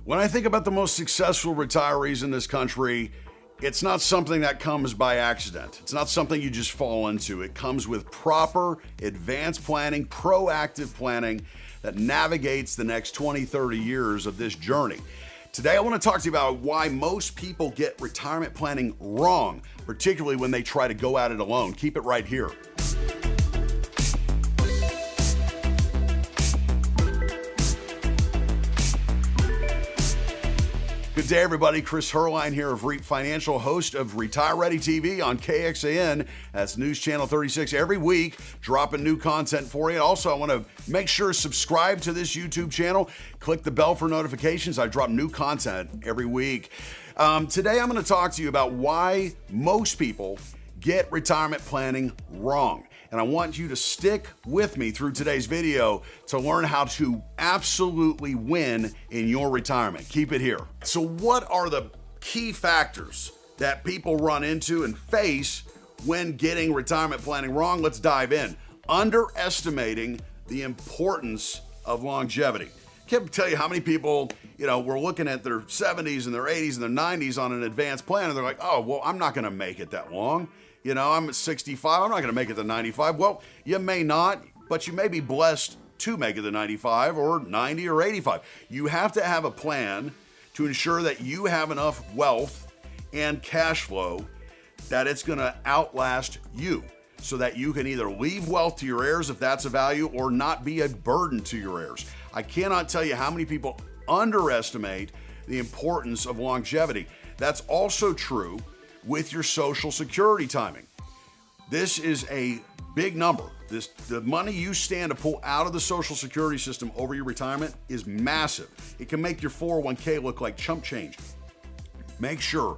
When I think about the most successful retirees in this country, it's not something that comes by accident. It's not something you just fall into. It comes with proper, advanced planning, proactive planning that navigates the next 20, 30 years of this journey. Today, I want to talk to you about why most people get retirement planning wrong, particularly when they try to go at it alone. Keep it right here. Good day, everybody. Chris Herline here of REAP Financial, host of Retire Ready TV on KXAN. That's News Channel 36 every week, dropping new content for you. Also, I want to make sure to subscribe to this YouTube channel. Click the bell for notifications. I drop new content every week. Today, I'm going to talk to you about why most people get retirement planning wrong. And I want you to stick with me through today's video to learn how to absolutely win in your retirement. Keep it here. So what are the key factors that people run into and face when getting retirement planning wrong? Let's dive in. Underestimating the importance of longevity. I can't tell you how many people, we're looking at their 70s and their 80s and their 90s on an advanced plan, and they're like, oh, well, I'm not going to make it that long. I'm at 65. I'm not going to make it to 95. Well, you may not, but you may be blessed to make it to 95 or 90 or 85. You have to have a plan to ensure that you have enough wealth and cash flow that it's going to outlast you so that you can either leave wealth to your heirs if that's a value or not be a burden to your heirs. I cannot tell you how many people underestimate the importance of longevity. That's also true with your Social Security timing. This is a big number. The money you stand to pull out of the Social Security system over your retirement is massive. It can make your 401k look like chump change. Make sure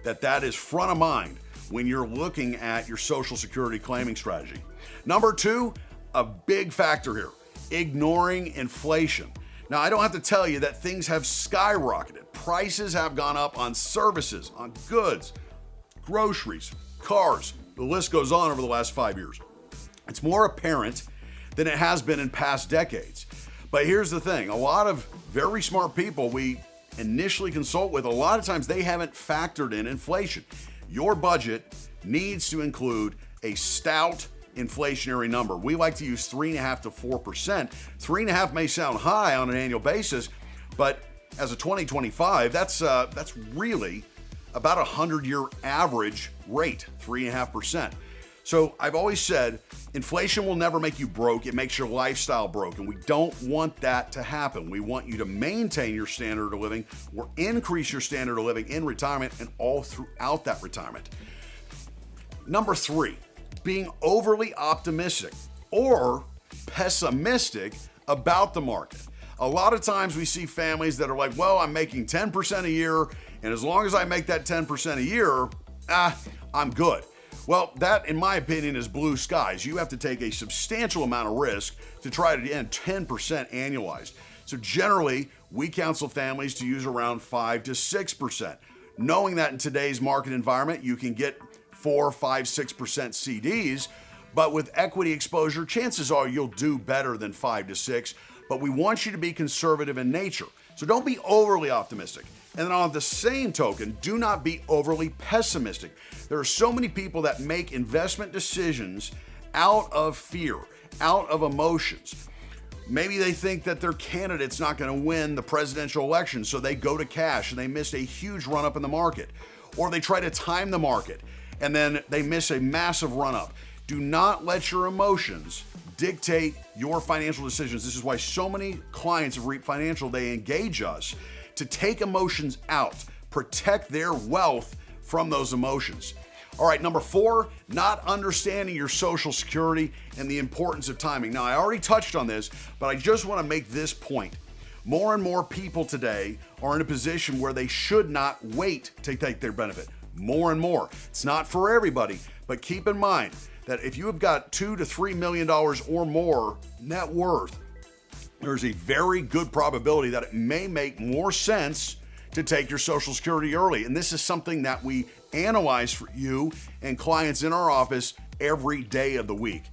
that that is front of mind when you're looking at your Social Security claiming strategy. Number two, a big factor here, ignoring inflation. Now, I don't have to tell you that things have skyrocketed. Prices have gone up on services, on goods, groceries, cars. The list goes on over the last 5 years. It's more apparent than it has been in past decades. But here's the thing. A lot of very smart people we initially consult with, a lot of times they haven't factored in inflation. Your budget needs to include a stout inflationary number. We like to use 3.5 to 4%. 3.5 may sound high on an annual basis, but as a 2025, that's really about 100-year average rate, 3.5%. So I've always said, inflation will never make you broke. It makes your lifestyle broke, and we don't want that to happen. We want you to maintain your standard of living or increase your standard of living in retirement and all throughout that retirement. Number three, being overly optimistic or pessimistic about the market. A lot of times we see families that are like, well, I'm making 10% a year, and as long as I make that 10% a year, I'm good. Well, that, in my opinion, is blue skies. You have to take a substantial amount of risk to try to end 10% annualized. So generally, we counsel families to use around 5 to 6%, knowing that in today's market environment, you can get 4, 5, 6% CDs, but with equity exposure, chances are you'll do better than 5 to 6. But we want you to be conservative in nature. So don't be overly optimistic. And then on the same token, do not be overly pessimistic. There are so many people that make investment decisions out of fear, out of emotions. Maybe they think that their candidate's not going to win the presidential election, so they go to cash and they miss a huge run up in the market. Or they try to time the market and then they miss a massive run up. Do not let your emotions dictate your financial decisions. This is why so many clients of REAP Financial, they engage us to take emotions out, protect their wealth from those emotions. All right, number four, not understanding your Social Security and the importance of timing. Now, I already touched on this, but I just want to make this point. More and more people today are in a position where they should not wait to take their benefit. More and more. It's not for everybody, but keep in mind that if you have got $2 to $3 million or more net worth, there's a very good probability that it may make more sense to take your Social Security early. And this is something that we analyze for you and clients in our office every day of the week.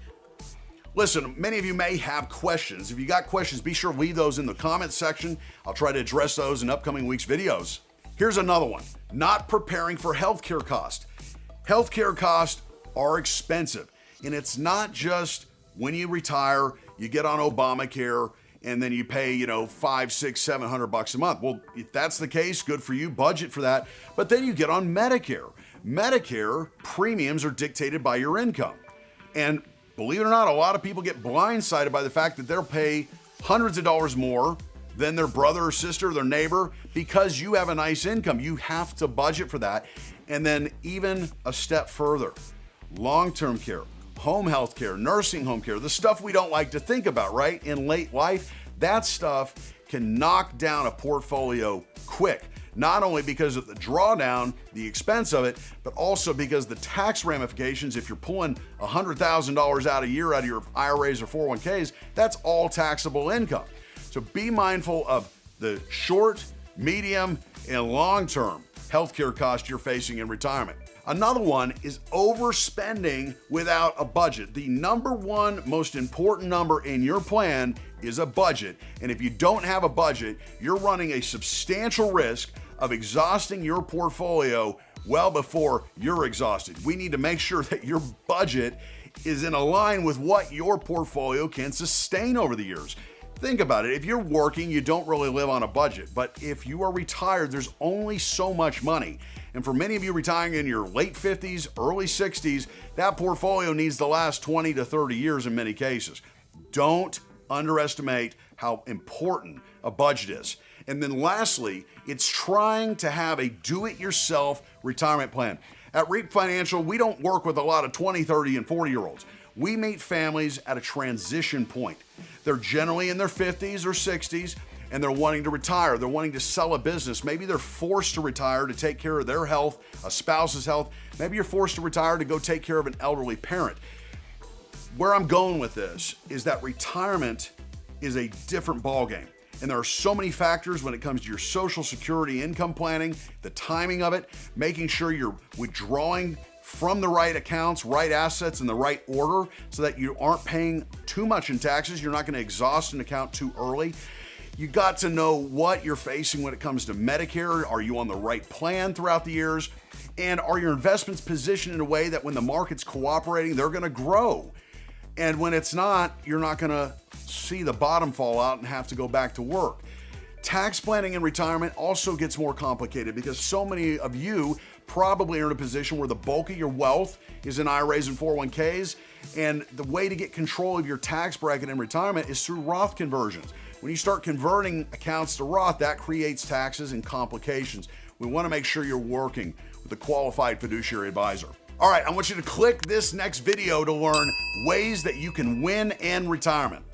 Listen, many of you may have questions. If you got questions, be sure to leave those in the comments section. I'll try to address those in upcoming weeks' videos. Here's another one. Not preparing for healthcare costs. Healthcare costs are expensive. And it's not just when you retire, you get on Obamacare, and then you pay, $500, $600, $700 a month. Well, if that's the case, good for you, budget for that. But then you get on Medicare. Medicare premiums are dictated by your income. And believe it or not, a lot of people get blindsided by the fact that they'll pay hundreds of dollars more than their brother or sister, their neighbor, because you have a nice income. You have to budget for that. And then even a step further, long-term care, home health care, nursing home care, the stuff we don't like to think about, right? In late life, that stuff can knock down a portfolio quick. Not only because of the drawdown, the expense of it, but also because the tax ramifications. If you're pulling $100,000 out a year out of your IRAs or 401ks, that's all taxable income. So be mindful of the short, medium, and long-term healthcare costs you're facing in retirement. Another one is overspending without a budget. The number one most important number in your plan is a budget. And if you don't have a budget, you're running a substantial risk of exhausting your portfolio well before you're exhausted. We need to make sure that your budget is in line with what your portfolio can sustain over the years. Think about it. If you're working, you don't really live on a budget. But if you are retired, there's only so much money. And for many of you retiring in your late 50s, early 60s, that portfolio needs to last 20 to 30 years in many cases. Don't underestimate how important a budget is. And then lastly, it's trying to have a do-it-yourself retirement plan. At Reap Financial, we don't work with a lot of 20, 30, and 40-year-olds. We meet families at a transition point. They're generally in their 50s or 60s, and they're wanting to retire. They're wanting to sell a business. Maybe they're forced to retire to take care of their health, a spouse's health. Maybe you're forced to retire to go take care of an elderly parent. Where I'm going with this is that retirement is a different ballgame. And there are so many factors when it comes to your Social Security income planning, the timing of it, making sure you're withdrawing from the right accounts, right assets in the right order so that you aren't paying too much in taxes. You're not going to exhaust an account too early. You got to know what you're facing when it comes to Medicare. Are you on the right plan throughout the years? And are your investments positioned in a way that when the market's cooperating, they're going to grow? And when it's not, you're not going to see the bottom fall out and have to go back to work. Tax planning in retirement also gets more complicated because so many of you probably are in a position where the bulk of your wealth is in IRAs and 401ks. And the way to get control of your tax bracket in retirement is through Roth conversions. When you start converting accounts to Roth, that creates taxes and complications. We want to make sure you're working with a qualified fiduciary advisor. All right, I want you to click this next video to learn ways that you can win in retirement.